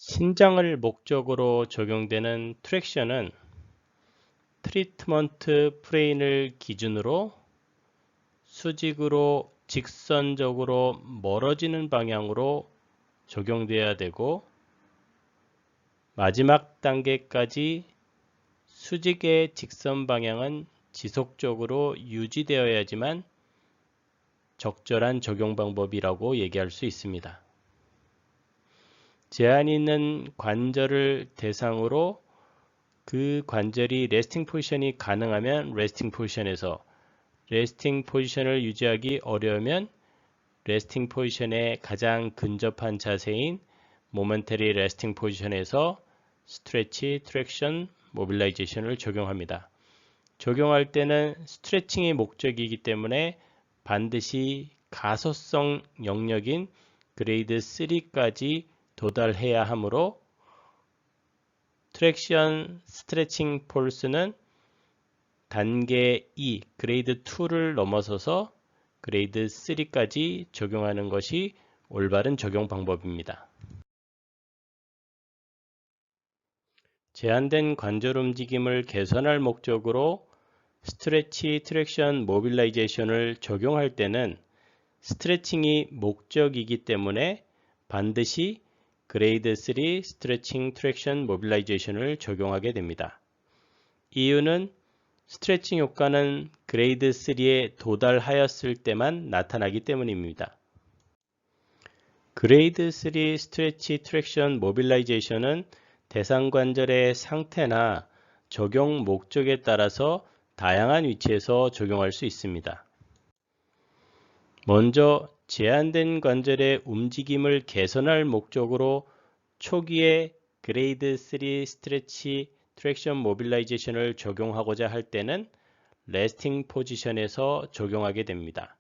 신장을 목적으로 적용되는 트랙션은 트리트먼트 플레인을 기준으로 수직으로 직선적으로 멀어지는 방향으로 적용되어야 되고, 마지막 단계까지 수직의 직선 방향은 지속적으로 유지되어야지만 적절한 적용 방법이라고 얘기할 수 있습니다. 제한이 있는 관절을 대상으로 그 관절이 레스팅 포지션이 가능하면 레스팅 포지션에서, 레스팅 포지션을 유지하기 어려우면 레스팅 포지션에 가장 근접한 자세인 모멘터리 레스팅 포지션에서 스트레치, 트랙션, 모빌라이제이션을 적용합니다. 적용할 때는 스트레칭이 목적이기 때문에 반드시 가소성 영역인 그레이드 3까지 도달해야 하므로 트랙션 스트레칭 폴스는 단계 2, 그레이드 2를 넘어서서 그레이드 3까지 적용하는 것이 올바른 적용 방법입니다. 제한된 관절 움직임을 개선할 목적으로 스트레치, 트랙션, 모빌라이제이션을 적용할 때는 스트레칭이 목적이기 때문에 반드시 그레이드 3 스트레칭, 트랙션, 모빌라이제이션을 적용하게 됩니다. 이유는 스트레칭 효과는 그레이드 3에 도달하였을 때만 나타나기 때문입니다. 그레이드 3 스트레치, 트랙션, 모빌라이제이션은 대상 관절의 상태나 적용 목적에 따라서 다양한 위치에서 적용할 수 있습니다. 먼저 제한된 관절의 움직임을 개선할 목적으로 초기에 그레이드 3 스트레치, 트랙션, 모빌라이제이션을 적용하고자 할 때는 레스팅 포지션에서 적용하게 됩니다.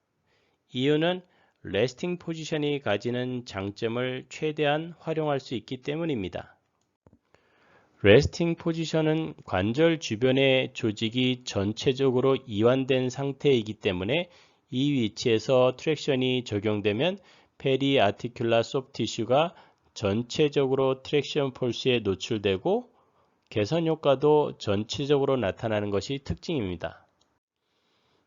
이유는 레스팅 포지션이 가지는 장점을 최대한 활용할 수 있기 때문입니다. 레스팅 포지션은 관절 주변의 조직이 전체적으로 이완된 상태이기 때문에 이 위치에서 트랙션이 적용되면 페리아티큘라 소프트 티슈가 전체적으로 트랙션 폴스에 노출되고 개선 효과도 전체적으로 나타나는 것이 특징입니다.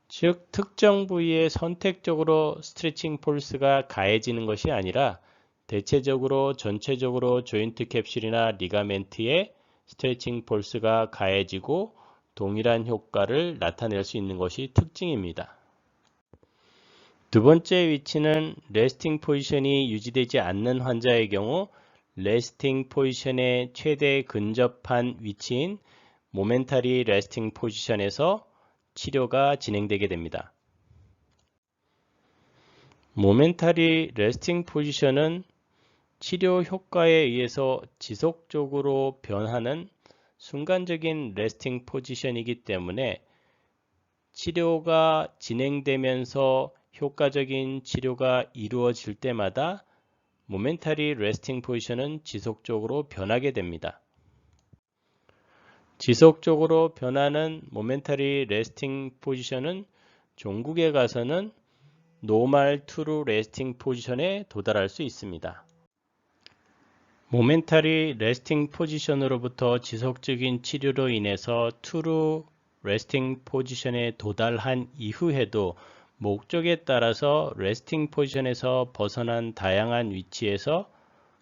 즉, 특정 부위에 선택적으로 스트레칭 폴스가 가해지는 것이 아니라 대체적으로 전체적으로 조인트 캡슐이나 리가멘트에 스트레칭 폴스가 가해지고 동일한 효과를 나타낼 수 있는 것이 특징입니다. 두 번째 위치는 레스팅 포지션이 유지되지 않는 환자의 경우 레스팅 포지션의 최대 근접한 위치인 모멘터리 레스팅 포지션에서 치료가 진행되게 됩니다. 모멘터리 레스팅 포지션은 치료 효과에 의해서 지속적으로 변하는 순간적인 레스팅 포지션이기 때문에 치료가 진행되면서 효과적인 치료가 이루어질 때마다 모멘터리 레스팅 포지션은 지속적으로 변하게 됩니다. 지속적으로 변하는 모멘터리 레스팅 포지션은 종국에 가서는 노멀 트루 레스팅 포지션에 도달할 수 있습니다. 모멘터리 레스팅 포지션으로부터 지속적인 치료로 인해서 트루 레스팅 포지션에 도달한 이후에도 목적에 따라서 레스팅 포지션에서 벗어난 다양한 위치에서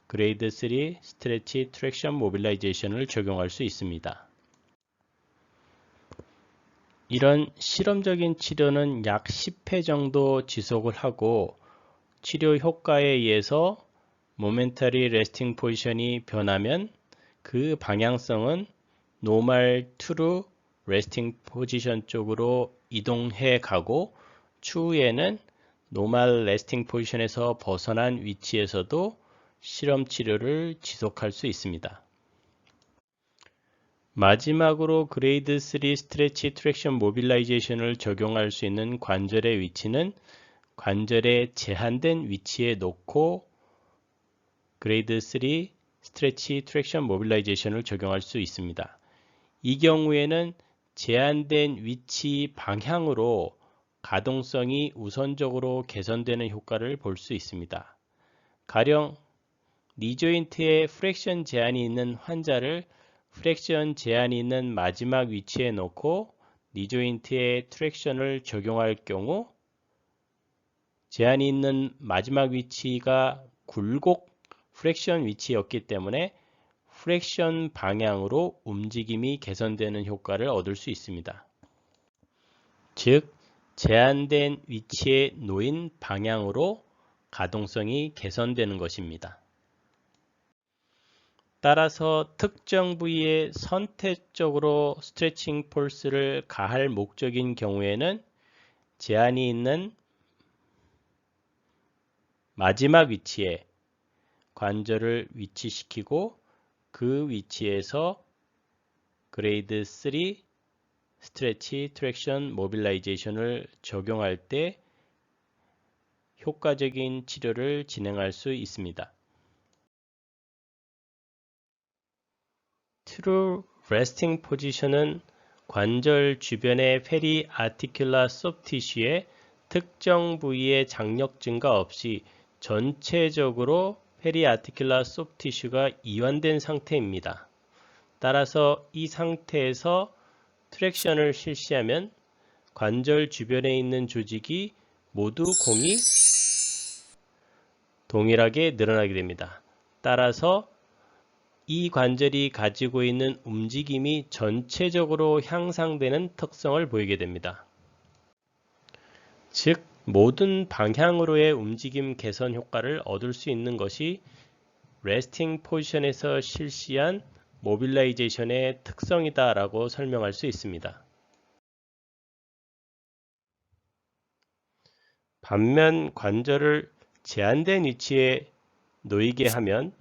그레이드 3 스트레치, 트랙션, 모빌라이제이션을 적용할 수 있습니다. 이런 실험적인 치료는 약 10회 정도 지속을 하고 치료 효과에 의해서 모멘터리 레스팅 포지션이 변하면 그 방향성은 노멀 트루 레스팅 포지션 쪽으로 이동해 가고 추후에는 노멀 레스팅 포지션에서 벗어난 위치에서도 실험 치료를 지속할 수 있습니다. 마지막으로 그레이드 3 스트레치, 트랙션, 모빌라이제이션을 적용할 수 있는 관절의 위치는 관절의 제한된 위치에 놓고 그레이드 3 스트레치, 트랙션, 모빌라이제이션을 적용할 수 있습니다. 이 경우에는 제한된 위치 방향으로 가동성이 우선적으로 개선되는 효과를 볼 수 있습니다. 가령 니조인트에 프랙션 제한이 있는 환자를 프랙션 제한이 있는 마지막 위치에 놓고 니조인트에 트랙션을 적용할 경우 제한이 있는 마지막 위치가 굴곡 프랙션 위치였기 때문에 프랙션 방향으로 움직임이 개선되는 효과를 얻을 수 있습니다. 즉, 제한된 위치에 놓인 방향으로 가동성이 개선되는 것입니다. 따라서 특정 부위에 선택적으로 스트레칭 폴스를 가할 목적인 경우에는 제한이 있는 마지막 위치에 관절을 위치시키고 그 위치에서 그레이드 3 스트레치 트랙션 모빌라이제이션을 적용할 때 효과적인 치료를 진행할 수 있습니다. True Resting Position은 관절 주변의 페리 아티큘라 소프트 티슈의 특정 부위의 장력 증가 없이 전체적으로 페리 아티큘라 소프트 티슈가 이완된 상태입니다. 따라서 이 상태에서 트랙션을 실시하면 관절 주변에 있는 조직이 모두 공이 동일하게 늘어나게 됩니다. 따라서 이 관절이 가지고 있는 움직임이 전체적으로 향상되는 특성을 보이게 됩니다. 즉, 모든 방향으로의 움직임 개선 효과를 얻을 수 있는 것이 레스팅 포지션에서 실시한 모빌라이제이션의 특성이다 라고 설명할 수 있습니다. 반면 관절을 제한된 위치에 놓이게 하면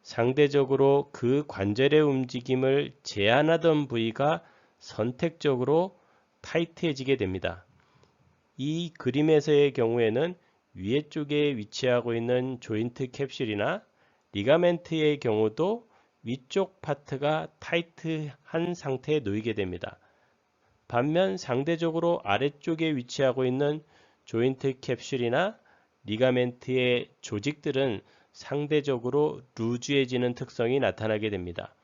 상대적으로 그 관절의 움직임을 제한하던 부위가 선택적으로 타이트해지게 됩니다. 이 그림에서의 경우에는 위에 쪽에 위치하고 있는 조인트 캡슐이나 리가멘트의 경우도 위쪽 파트가 타이트한 상태에 놓이게 됩니다. 반면 상대적으로 아래쪽에 위치하고 있는 조인트 캡슐이나 리가멘트의 조직들은 상대적으로 루즈해지는 특성이 나타나게 됩니다.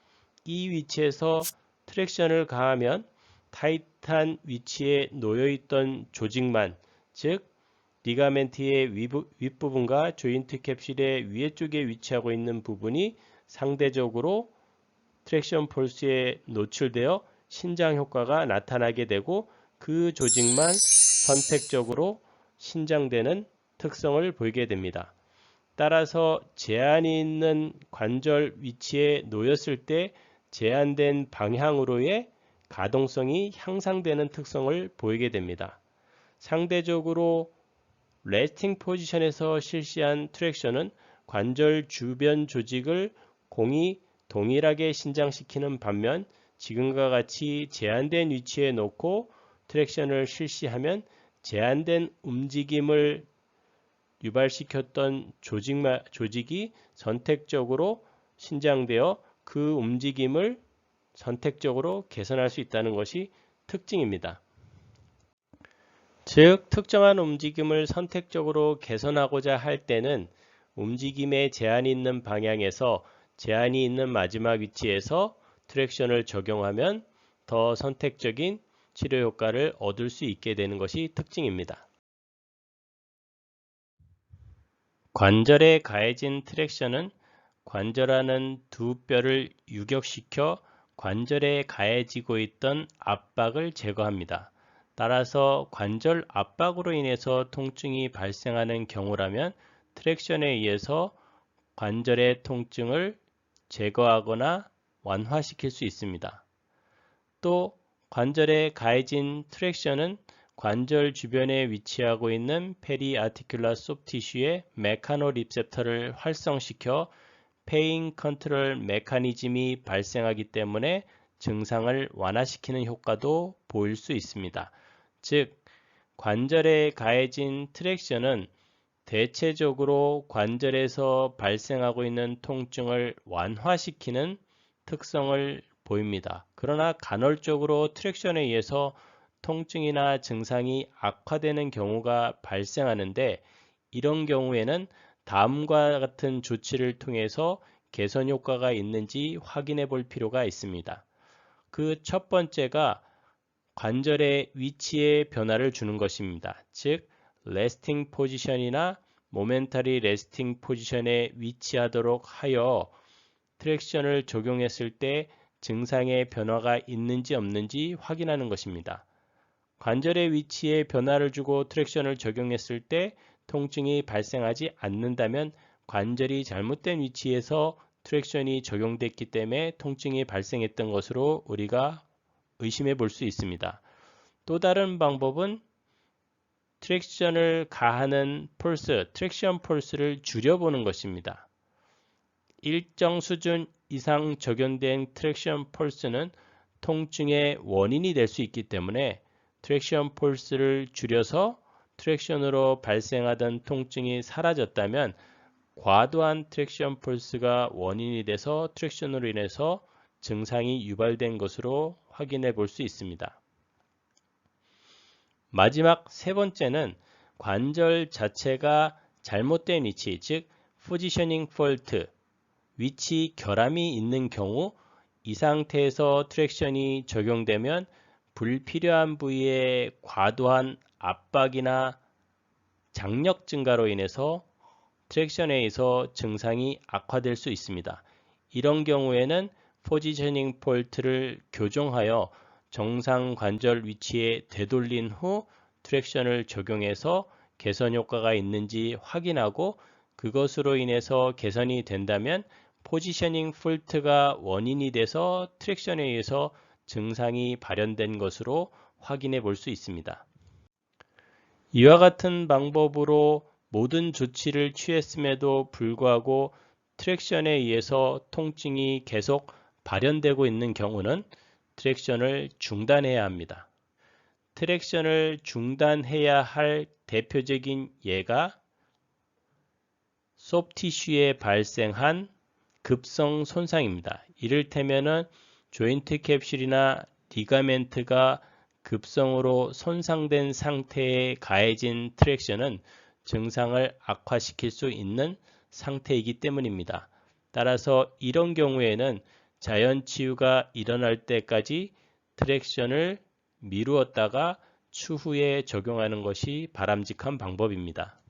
이 위치에서 트랙션을 가하면 타이트한 위치에 놓여있던 조직만, 즉 리가멘트의 윗부분과 조인트 캡슐의 위에 쪽에 위치하고 있는 부분이 상대적으로 트랙션 폴스에 노출되어 신장 효과가 나타나게 되고 그 조직만 선택적으로 신장되는 특성을 보이게 됩니다. 따라서 제한이 있는 관절 위치에 놓였을 때 제한된 방향으로의 가동성이 향상되는 특성을 보이게 됩니다. 상대적으로 레스팅 포지션에서 실시한 트랙션은 관절 주변 조직을 공이 동일하게 신장시키는 반면 지금과 같이 제한된 위치에 놓고 트랙션을 실시하면 제한된 움직임을 유발시켰던 조직이 선택적으로 신장되어 그 움직임을 선택적으로 개선할 수 있다는 것이 특징입니다. 즉, 특정한 움직임을 선택적으로 개선하고자 할 때는 움직임에 제한이 있는 방향에서 제한이 있는 마지막 위치에서 트랙션을 적용하면 더 선택적인 치료 효과를 얻을 수 있게 되는 것이 특징입니다. 관절에 가해진 트랙션은 관절 안은 두 뼈를 유격시켜 관절에 가해지고 있던 압박을 제거합니다. 따라서 관절 압박으로 인해서 통증이 발생하는 경우라면 트랙션에 의해서 관절의 통증을 제거하거나 완화시킬 수 있습니다. 또 관절에 가해진 트랙션은 관절 주변에 위치하고 있는 페리아티큘라 소프트 티슈의 메카노 리셉터를 활성시켜 페인 컨트롤 메커니즘이 발생하기 때문에 증상을 완화시키는 효과도 보일 수 있습니다. 즉, 관절에 가해진 트랙션은 대체적으로 관절에서 발생하고 있는 통증을 완화시키는 특성을 보입니다. 그러나 간헐적으로 트랙션에 의해서 통증이나 증상이 악화되는 경우가 발생하는데 이런 경우에는 다음과 같은 조치를 통해서 개선 효과가 있는지 확인해 볼 필요가 있습니다. 그 첫 번째가 관절의 위치에 변화를 주는 것입니다. 즉, 레스팅 포지션이나 모멘터리 레스팅 포지션에 위치하도록 하여 트랙션을 적용했을 때 증상의 변화가 있는지 없는지 확인하는 것입니다. 관절의 위치에 변화를 주고 트랙션을 적용했을 때 통증이 발생하지 않는다면 관절이 잘못된 위치에서 트랙션이 적용됐기 때문에 통증이 발생했던 것으로 우리가 의심해 볼 수 있습니다. 또 다른 방법은 트랙션을 가하는 폴스, 트랙션 폴스를 줄여보는 것입니다. 일정 수준 이상 적용된 트랙션 폴스는 통증의 원인이 될 수 있기 때문에 트랙션 폴스를 줄여서 트랙션으로 발생하던 통증이 사라졌다면 과도한 트랙션 폴스가 원인이 돼서 트랙션으로 인해서 증상이 유발된 것으로 확인해 볼 수 있습니다. 마지막 세 번째는 관절 자체가 잘못된 위치, 즉 포지셔닝 폴트, 위치 결함이 있는 경우 이 상태에서 트랙션이 적용되면 불필요한 부위에 과도한 압박이나 장력 증가로 인해서 트랙션에 의해서 증상이 악화될 수 있습니다. 이런 경우에는 포지셔닝 폴트를 교정하여 정상 관절 위치에 되돌린 후 트랙션을 적용해서 개선 효과가 있는지 확인하고 그것으로 인해서 개선이 된다면 포지셔닝 폴트가 원인이 돼서 트랙션에 의해서 증상이 발현된 것으로 확인해 볼 수 있습니다. 이와 같은 방법으로 모든 조치를 취했음에도 불구하고 트랙션에 의해서 통증이 계속 발현되고 있는 경우는 트랙션을 중단해야 합니다. 트랙션을 중단해야 할 대표적인 예가 소프티슈에 발생한 급성 손상입니다. 이를테면은 조인트 캡슐이나 리가멘트가 급성으로 손상된 상태에 가해진 트랙션은 증상을 악화시킬 수 있는 상태이기 때문입니다. 따라서 이런 경우에는 자연 치유가 일어날 때까지 트랙션을 미루었다가 추후에 적용하는 것이 바람직한 방법입니다.